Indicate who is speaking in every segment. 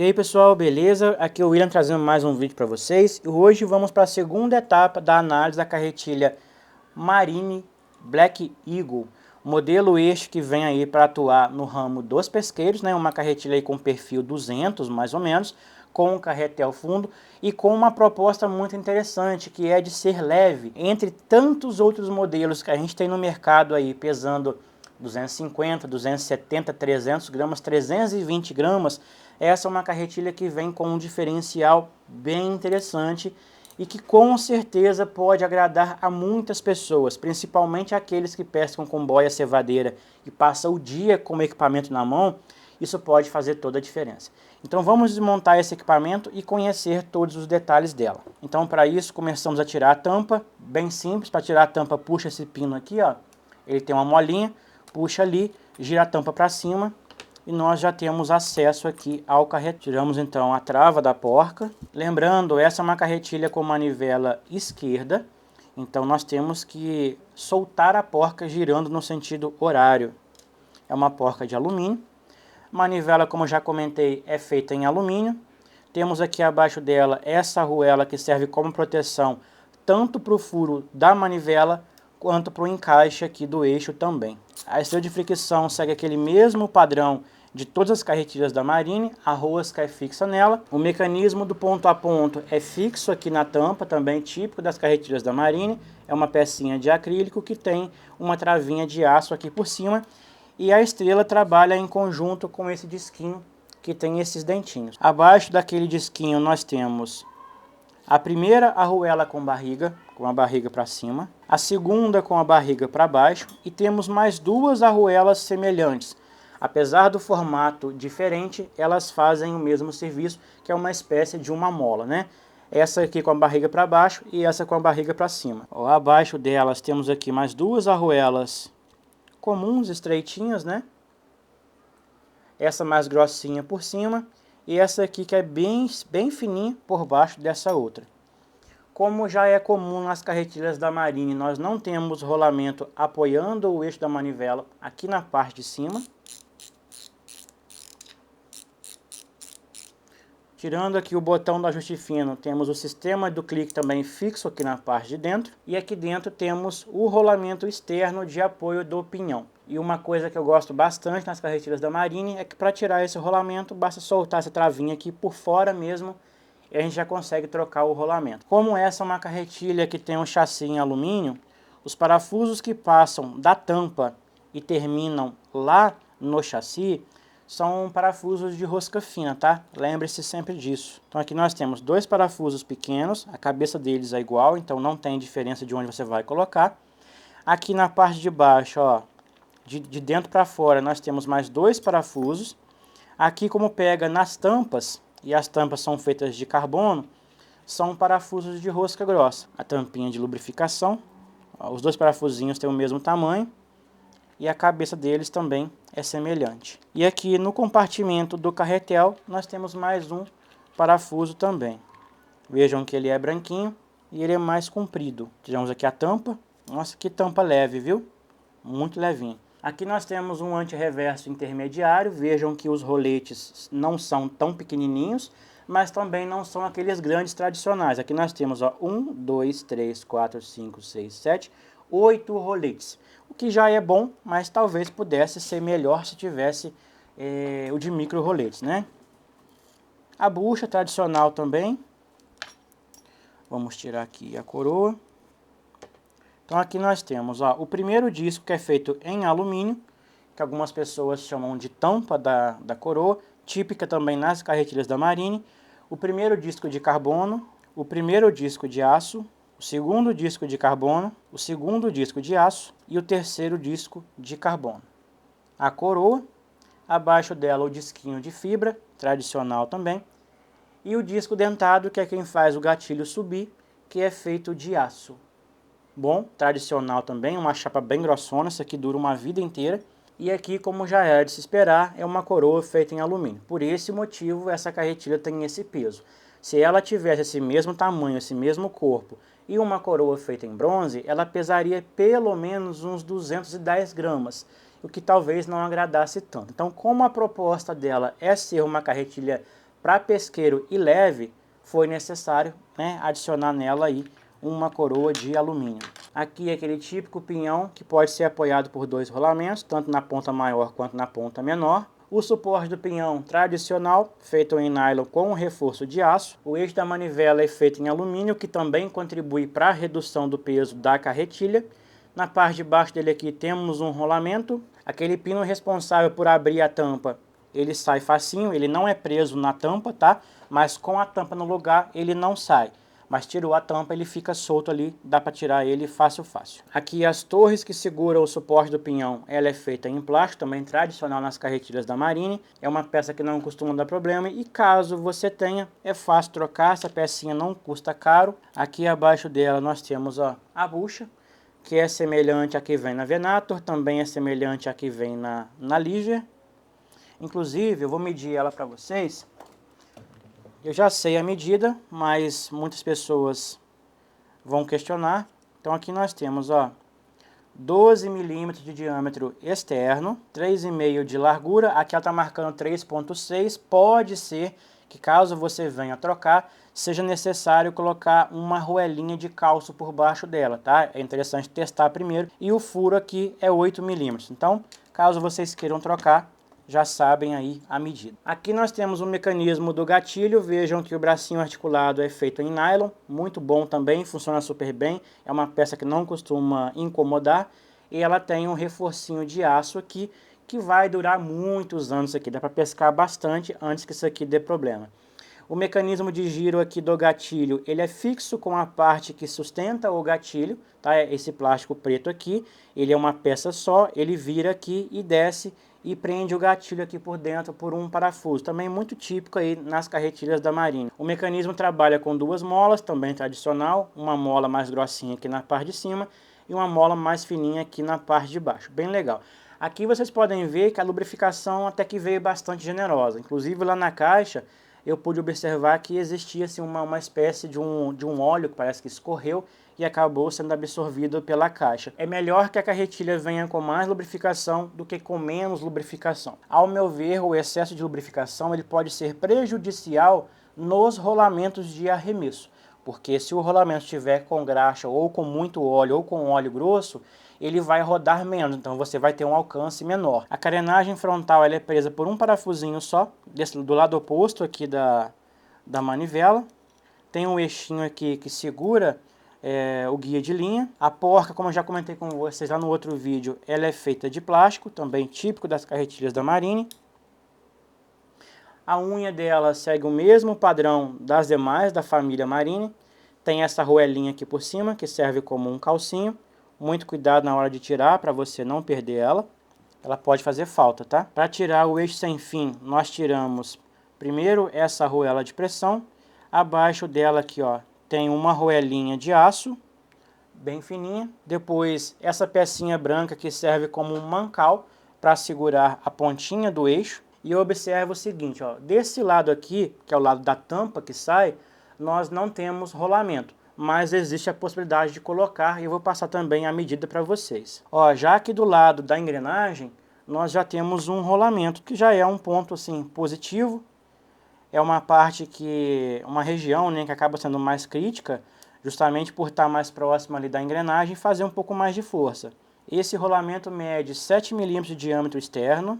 Speaker 1: E aí pessoal, beleza? Aqui é o William trazendo mais um vídeo para vocês. E hoje vamos para a segunda etapa da análise da carretilha Marine Black Eagle, modelo este que vem aí para atuar no ramo dos pesqueiros, né? Uma carretilha aí com perfil 200 mais ou menos, com um carretel fundo e com uma proposta muito interessante, que é de ser leve. Entre tantos outros modelos que a gente tem no mercado aí, pesando 250, 270, 300 gramas, 320 gramas, essa é uma carretilha que vem com um diferencial bem interessante e que com certeza pode agradar a muitas pessoas, principalmente aqueles que pescam com boia cevadeira e passam o dia com o equipamento na mão. Isso pode fazer toda a diferença. Então vamos desmontar esse equipamento e conhecer todos os detalhes dela. Então para isso começamos a tirar a tampa, bem simples. Para tirar a tampa, puxa esse pino aqui, ó. Ele tem uma molinha, puxa ali, gira a tampa para cima e nós já temos acesso aqui ao carretel. Tiramos então a trava da porca. Lembrando, essa é uma carretilha com manivela esquerda, então nós temos que soltar a porca girando no sentido horário. É uma porca de alumínio. Manivela, como já comentei, é feita em alumínio. Temos aqui abaixo dela essa arruela que serve como proteção tanto para o furo da manivela quanto para o encaixe aqui do eixo também. A estrela de fricção segue aquele mesmo padrão de todas as carretilhas da Marine, a rosca é fixa nela. O mecanismo do ponto a ponto é fixo aqui na tampa, também típico das carretilhas da Marine. É uma pecinha de acrílico que tem uma travinha de aço aqui por cima. E a estrela trabalha em conjunto com esse disquinho que tem esses dentinhos. Abaixo daquele disquinho nós temos a primeira arruela com a barriga para cima, a segunda com a barriga para baixo e temos mais duas arruelas semelhantes. Apesar do formato diferente, elas fazem o mesmo serviço, que é uma espécie de uma mola, né? Essa aqui com a barriga para baixo e essa com a barriga para cima. Ó, abaixo delas temos aqui mais duas arruelas comuns, estreitinhas, né? Essa mais grossinha por cima e essa aqui que é bem fininha por baixo dessa outra. Como já é comum nas carretilhas da Marine, nós não temos rolamento apoiando o eixo da manivela aqui na parte de cima. Tirando aqui o botão do ajuste fino, temos o sistema do clique também fixo aqui na parte de dentro. E aqui dentro temos o rolamento externo de apoio do pinhão. E uma coisa que eu gosto bastante nas carretilhas da Marine é que para tirar esse rolamento, basta soltar essa travinha aqui por fora mesmo e a gente já consegue trocar o rolamento. Como essa é uma carretilha que tem um chassi em alumínio, os parafusos que passam da tampa e terminam lá no chassi são parafusos de rosca fina, tá? Lembre-se sempre disso. Então aqui nós temos dois parafusos pequenos, a cabeça deles é igual, então não tem diferença de onde você vai colocar. Aqui na parte de baixo, ó, de dentro para fora, nós temos mais dois parafusos. Aqui, como pega nas tampas, e as tampas são feitas de carbono, são parafusos de rosca grossa. A tampinha de lubrificação, ó, os dois parafusinhos têm o mesmo tamanho. E a cabeça deles também é semelhante. E aqui no compartimento do carretel nós temos mais um parafuso também. Vejam que ele é branquinho e ele é mais comprido. Tiramos aqui a tampa. Nossa, que tampa leve, viu? Muito levinho. Aqui nós temos um antirreverso intermediário. Vejam que os roletes não são tão pequenininhos, mas também não são aqueles grandes tradicionais. Aqui nós temos 1, 2, 3, 4, 5, 6, 7, 8 roletes. O que já é bom, mas talvez pudesse ser melhor se tivesse o de micro roletes, né? A bucha tradicional também. Vamos tirar aqui a coroa. Então aqui nós temos o primeiro disco que é feito em alumínio, que algumas pessoas chamam de tampa da coroa, típica também nas carretilhas da Marine. O primeiro disco de carbono, o primeiro disco de aço, o segundo disco de carbono, o segundo disco de aço e o terceiro disco de carbono. A coroa, abaixo dela o disquinho de fibra, tradicional também, e o disco dentado, que é quem faz o gatilho subir, que é feito de aço. Bom, tradicional também, uma chapa bem grossona, essa aqui dura uma vida inteira. E aqui, como já era de se esperar, é uma coroa feita em alumínio. Por esse motivo, essa carretilha tem esse peso. Se ela tivesse esse mesmo tamanho, esse mesmo corpo, e uma coroa feita em bronze, ela pesaria pelo menos uns 210 gramas, o que talvez não agradasse tanto. Então, como a proposta dela é ser uma carretilha para pesqueiro e leve, foi necessário, né, adicionar nela aí uma coroa de alumínio. Aqui é aquele típico pinhão que pode ser apoiado por 2 rolamentos, tanto na ponta maior quanto na ponta menor. O suporte do pinhão tradicional, feito em nylon com reforço de aço. O eixo da manivela é feito em alumínio, que também contribui para a redução do peso da carretilha. Na parte de baixo dele aqui temos um rolamento. Aquele pino responsável por abrir a tampa, ele sai facinho, ele não é preso na tampa, tá? Mas com a tampa no lugar, ele não sai. Mas tirou a tampa, ele fica solto ali, dá para tirar ele fácil, fácil. Aqui as torres que seguram o suporte do pinhão, ela é feita em plástico, também tradicional nas carretilhas da Marine. É uma peça que não costuma dar problema e caso você tenha, é fácil trocar, essa pecinha não custa caro. Aqui abaixo dela nós temos ó, a bucha, que é semelhante à que vem na Venator, também é semelhante à que vem na Ligier. Inclusive, eu vou medir ela para vocês. Eu já sei a medida, mas muitas pessoas vão questionar. Então aqui nós temos ó, 12 milímetros de diâmetro externo, 3,5 de largura. Aqui ela está marcando 3,6. Pode ser que caso você venha trocar, seja necessário colocar uma arruelinha de calço por baixo dela, tá? É interessante testar primeiro. E o furo aqui é 8 milímetros. Então, caso vocês queiram trocar, já sabem aí a medida. Aqui nós temos o mecanismo do gatilho. Vejam que o bracinho articulado é feito em nylon, muito bom também, funciona super bem. É uma peça que não costuma incomodar e ela tem um reforcinho de aço aqui que vai durar muitos anos aqui. Dá para pescar bastante antes que isso aqui dê problema. O mecanismo de giro aqui do gatilho, ele é fixo com a parte que sustenta o gatilho, tá? Esse plástico preto aqui, ele é uma peça só, ele vira aqui e desce e prende o gatilho aqui por dentro por um parafuso, também muito típico aí nas carretilhas da Marine. O mecanismo trabalha com 2 molas, também tradicional, uma mola mais grossinha aqui na parte de cima e uma mola mais fininha aqui na parte de baixo, bem legal. Aqui vocês podem ver que a lubrificação até que veio bastante generosa, inclusive lá na caixa eu pude observar que existia assim, uma espécie de um óleo que parece que escorreu e acabou sendo absorvido pela caixa. É melhor que a carretilha venha com mais lubrificação do que com menos lubrificação. Ao meu ver, o excesso de lubrificação ele pode ser prejudicial nos rolamentos de arremesso. Porque se o rolamento estiver com graxa ou com muito óleo ou com óleo grosso, ele vai rodar menos, então você vai ter um alcance menor. A carenagem frontal ela é presa por um parafusinho só, do lado oposto aqui da manivela. Tem um eixinho aqui que segura o guia de linha. A porca, como eu já comentei com vocês lá no outro vídeo, ela é feita de plástico, também típico das carretilhas da Marine. A unha dela segue o mesmo padrão das demais da família Marine. Tem essa arruelinha aqui por cima, que serve como um calcinho. Muito cuidado na hora de tirar, para você não perder ela. Ela pode fazer falta, tá? Para tirar o eixo sem fim, nós tiramos primeiro essa arruela de pressão. Abaixo dela aqui, ó, tem uma arruelinha de aço, bem fininha. Depois, essa pecinha branca que serve como um mancal para segurar a pontinha do eixo. E observa o seguinte, ó, desse lado aqui, que é o lado da tampa que sai, nós não temos rolamento, mas existe a possibilidade de colocar e eu vou passar também a medida para vocês. Ó, já aqui do lado da engrenagem, nós já temos um rolamento, que já é um ponto assim positivo. É uma parte que, uma região, né, que acaba sendo mais crítica, justamente por estar mais próxima ali da engrenagem e fazer um pouco mais de força. Esse rolamento mede 7 milímetros de diâmetro externo,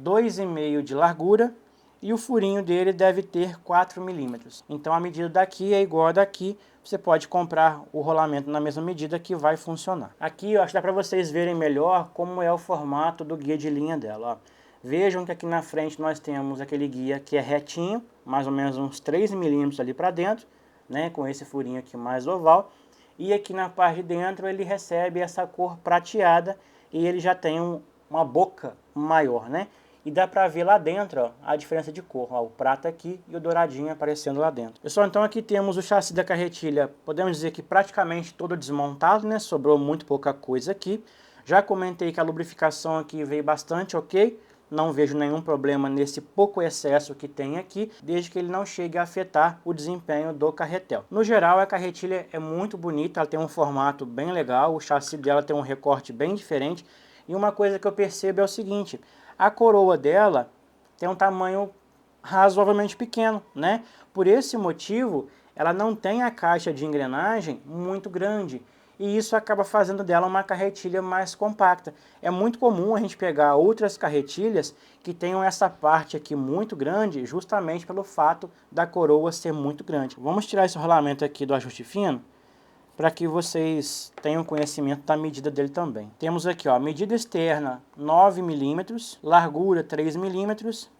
Speaker 1: 2,5 de largura e o furinho dele deve ter 4 milímetros. Então a medida daqui é igual a daqui, você pode comprar o rolamento na mesma medida que vai funcionar. Aqui eu acho que dá para vocês verem melhor como é o formato do guia de linha dela. Ó. Vejam que aqui na frente nós temos aquele guia que é retinho, mais ou menos uns 3 milímetros ali para dentro, né, com esse furinho aqui mais oval. E aqui na parte de dentro ele recebe essa cor prateada e ele já tem uma boca maior, né? E dá pra ver lá dentro, ó, a diferença de cor, ó, o prata aqui e o douradinho aparecendo lá dentro. Pessoal, então aqui temos o chassi da carretilha, podemos dizer que praticamente todo desmontado, né? Sobrou muito pouca coisa aqui. Já comentei que a lubrificação aqui veio bastante ok, não vejo nenhum problema nesse pouco excesso que tem aqui, desde que ele não chegue a afetar o desempenho do carretel. No geral, a carretilha é muito bonita, ela tem um formato bem legal, o chassi dela tem um recorte bem diferente, e uma coisa que eu percebo é o seguinte: a coroa dela tem um tamanho razoavelmente pequeno, né? Por esse motivo, ela não tem a caixa de engrenagem muito grande e isso acaba fazendo dela uma carretilha mais compacta. É muito comum a gente pegar outras carretilhas que tenham essa parte aqui muito grande, justamente pelo fato da coroa ser muito grande. Vamos tirar esse rolamento aqui do ajuste fino, para que vocês tenham conhecimento da medida dele também. Temos aqui, ó, medida externa 9 milímetros, largura 3 milímetros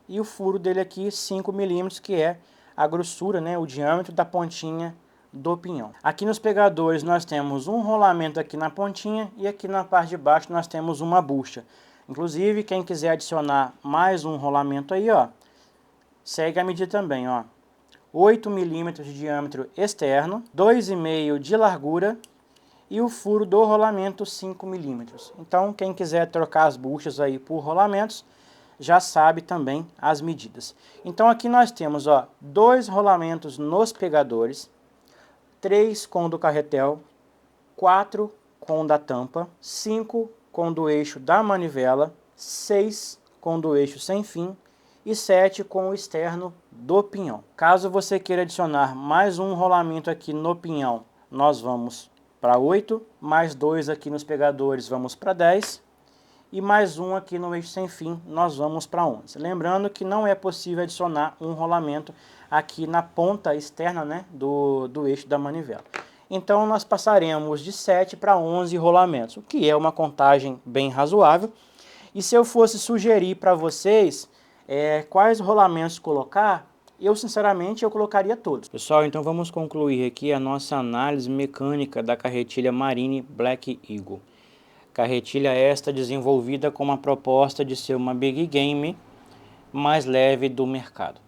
Speaker 1: e o furo dele aqui 5 milímetros, que é a grossura, né, o diâmetro da pontinha do pinhão. Aqui nos pegadores nós temos um rolamento aqui na pontinha e aqui na parte de baixo nós temos uma bucha. Inclusive, quem quiser adicionar mais um rolamento aí, ó, segue a medida também, ó. 8 milímetros de diâmetro externo, 2,5 de largura e o furo do rolamento 5 milímetros. Então, quem quiser trocar as buchas aí por rolamentos, já sabe também as medidas. Então, aqui nós temos, ó, 2 rolamentos nos pegadores, 3 com o do carretel, 4 com o da tampa, 5 com o do eixo da manivela, 6 com o do eixo sem fim e 7 com o externo do pinhão. Caso você queira adicionar mais um rolamento aqui no pinhão, nós vamos para 8, mais 2 aqui nos pegadores vamos para 10 e mais um aqui no eixo sem fim nós vamos para 11. Lembrando que não é possível adicionar um rolamento aqui na ponta externa, né, do eixo da manivela. Então nós passaremos de 7 para 11 rolamentos, o que é uma contagem bem razoável. E se eu fosse sugerir para vocês quais rolamentos colocar, eu sinceramente colocaria todos. Pessoal, então vamos concluir aqui a nossa análise mecânica da carretilha Marine Black Eagle. Carretilha esta desenvolvida com uma proposta de ser uma big game mais leve do mercado.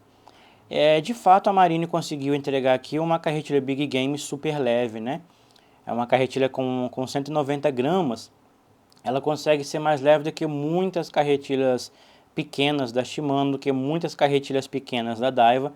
Speaker 1: De fato, a Marine conseguiu entregar aqui uma carretilha big game super leve, né? É uma carretilha com 190 gramas. Ela consegue ser mais leve do que muitas carretilhas pequenas da Shimano, do que muitas carretilhas pequenas da Daiwa,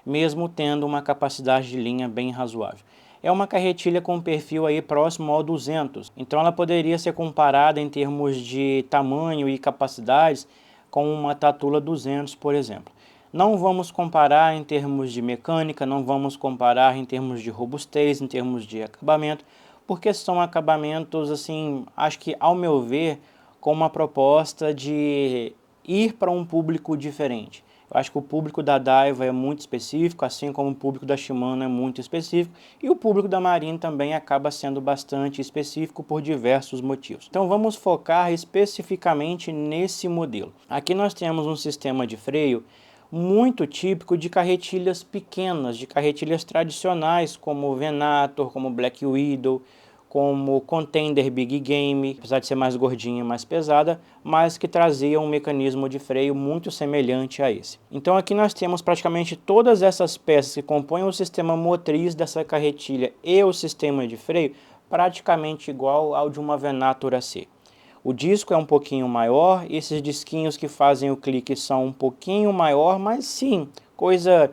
Speaker 1: mesmo tendo uma capacidade de linha bem razoável. É uma carretilha com perfil aí próximo ao 200, então ela poderia ser comparada em termos de tamanho e capacidades com uma Tatula 200, por exemplo. Não vamos comparar em termos de mecânica, não vamos comparar em termos de robustez, em termos de acabamento, porque são acabamentos, assim, acho que ao meu ver, com uma proposta de ir para um público diferente. Eu acho que o público da Daiwa é muito específico, assim como o público da Shimano é muito específico, e o público da Marine também acaba sendo bastante específico por diversos motivos. Então vamos focar especificamente nesse modelo. Aqui nós temos um sistema de freio muito típico de carretilhas pequenas, de carretilhas tradicionais, como o Venator, como o Black Widow, como o Contender Big Game, apesar de ser mais gordinha e mais pesada, mas que trazia um mecanismo de freio muito semelhante a esse. Então aqui nós temos praticamente todas essas peças que compõem o sistema motriz dessa carretilha e o sistema de freio praticamente igual ao de uma Venator AC. O disco é um pouquinho maior, esses disquinhos que fazem o clique são um pouquinho maior, mas sim, coisa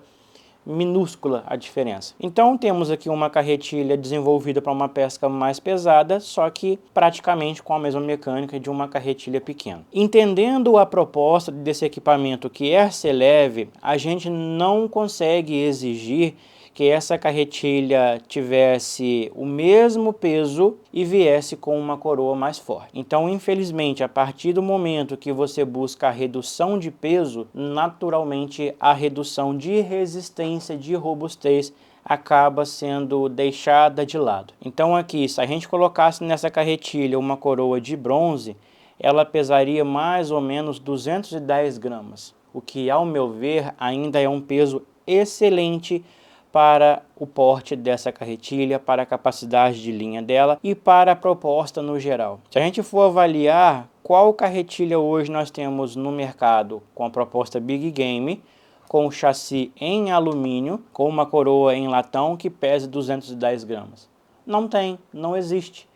Speaker 1: minúscula a diferença. Então temos aqui uma carretilha desenvolvida para uma pesca mais pesada, só que praticamente com a mesma mecânica de uma carretilha pequena. Entendendo a proposta desse equipamento, que é ser leve, a gente não consegue exigir que essa carretilha tivesse o mesmo peso e viesse com uma coroa mais forte. Então, infelizmente, a partir do momento que você busca a redução de peso, naturalmente a redução de resistência, de robustez, acaba sendo deixada de lado. Então aqui, se a gente colocasse nessa carretilha uma coroa de bronze, ela pesaria mais ou menos 210 gramas, o que, ao meu ver, ainda é um peso excelente para o porte dessa carretilha, para a capacidade de linha dela e para a proposta no geral. Se a gente for avaliar qual carretilha hoje nós temos no mercado com a proposta Big Game, com o chassi em alumínio, com uma coroa em latão que pesa 210 gramas. Não tem, não existe.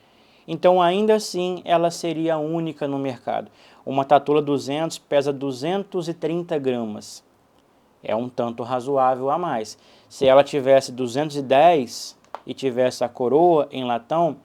Speaker 1: Então ainda assim ela seria única no mercado. Uma Tatula 200 pesa 230 gramas. É um tanto razoável a mais. Se ela tivesse 210 e tivesse a coroa em latão,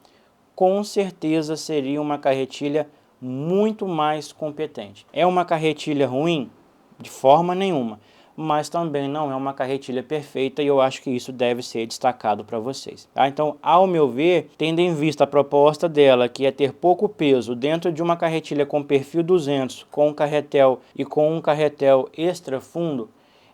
Speaker 1: com certeza seria uma carretilha muito mais competente. É uma carretilha ruim? De forma nenhuma. mas também não é uma carretilha perfeita e eu acho que isso deve ser destacado para vocês. Tá? Então, ao meu ver, tendo em vista a proposta dela, que é ter pouco peso dentro de uma carretilha com perfil 200, com um carretel e com um carretel extra fundo,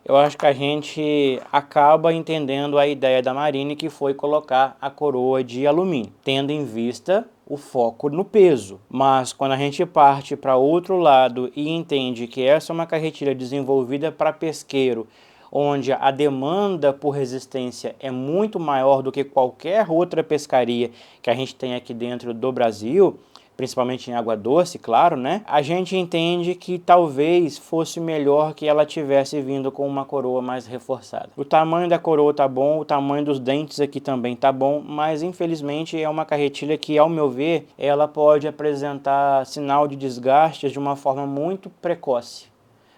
Speaker 1: eu acho que a gente acaba entendendo a ideia da Marine, que foi colocar a coroa de alumínio, tendo em vista o foco no peso. Mas quando a gente parte para outro lado e entende que essa é uma carretilha desenvolvida para pesqueiro, onde a demanda por resistência é muito maior do que qualquer outra pescaria que a gente tem aqui dentro do Brasil, principalmente em água doce, claro, né? A gente entende que talvez fosse melhor que ela tivesse vindo com uma coroa mais reforçada. O tamanho da coroa tá bom, o tamanho dos dentes aqui também tá bom, mas infelizmente é uma carretilha que, ao meu ver, ela pode apresentar sinal de desgaste de uma forma muito precoce.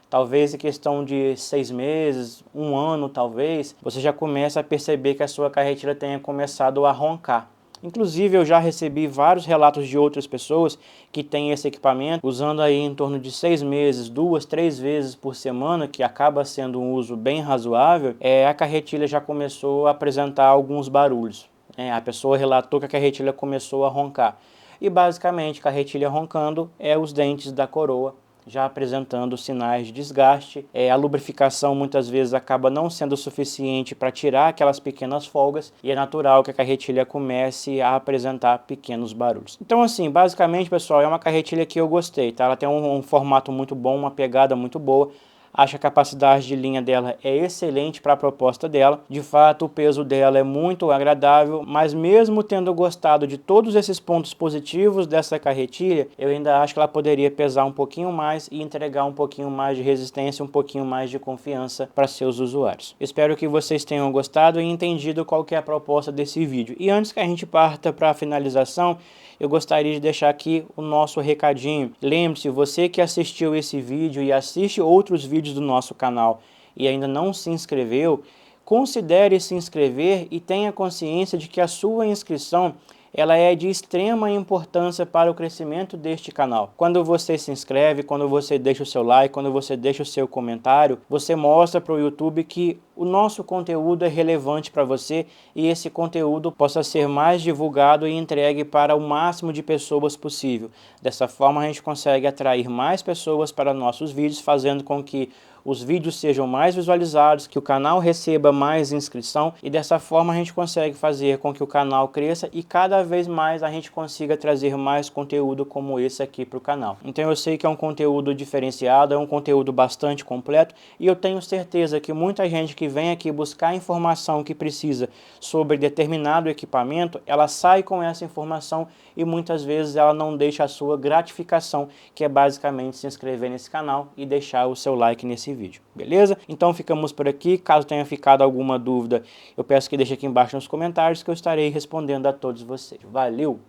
Speaker 1: Talvez em questão de 6 meses, 1 ano talvez, você já começa a perceber que a sua carretilha tenha começado a roncar. Inclusive, eu já recebi vários relatos de outras pessoas que têm esse equipamento, usando aí em torno de 6 meses, 2, 3 vezes por semana, que acaba sendo um uso bem razoável, a carretilha já começou a apresentar alguns barulhos. A pessoa relatou que a carretilha começou a roncar. E basicamente, carretilha roncando é os dentes da coroa já apresentando sinais de desgaste. A lubrificação muitas vezes acaba não sendo suficiente para tirar aquelas pequenas folgas e é natural que a carretilha comece a apresentar pequenos barulhos. Então assim, basicamente pessoal, é uma carretilha que eu gostei, tá? Ela tem um formato muito bom, uma pegada muito boa. Acho que a capacidade de linha dela é excelente para a proposta dela. De fato, o peso dela é muito agradável, mas mesmo tendo gostado de todos esses pontos positivos dessa carretilha, eu ainda acho que ela poderia pesar um pouquinho mais e entregar um pouquinho mais de resistência, um pouquinho mais de confiança para seus usuários. Espero que vocês tenham gostado e entendido qual que é a proposta desse vídeo. E antes que a gente parta para a finalização, eu gostaria de deixar aqui o nosso recadinho. Lembre-se, você que assistiu esse vídeo e assiste outros vídeos do nosso canal e ainda não se inscreveu, considere se inscrever e tenha consciência de que a sua inscrição ela é de extrema importância para o crescimento deste canal. Quando você se inscreve, quando você deixa o seu like, quando você deixa o seu comentário, você mostra para o YouTube que o nosso conteúdo é relevante para você e esse conteúdo possa ser mais divulgado e entregue para o máximo de pessoas possível. Dessa forma a gente consegue atrair mais pessoas para nossos vídeos, fazendo com que os vídeos sejam mais visualizados, que o canal receba mais inscrição e dessa forma a gente consegue fazer com que o canal cresça e cada vez mais a gente consiga trazer mais conteúdo como esse aqui para o canal. Então eu sei que é um conteúdo diferenciado, é um conteúdo bastante completo e eu tenho certeza que muita gente que vem aqui buscar a informação que precisa sobre determinado equipamento, ela sai com essa informação e muitas vezes ela não deixa a sua gratificação, que é basicamente se inscrever nesse canal e deixar o seu like nesse vídeo, beleza? Então ficamos por aqui. Caso tenha ficado alguma dúvida, eu peço que deixe aqui embaixo nos comentários que eu estarei respondendo a todos vocês. Valeu!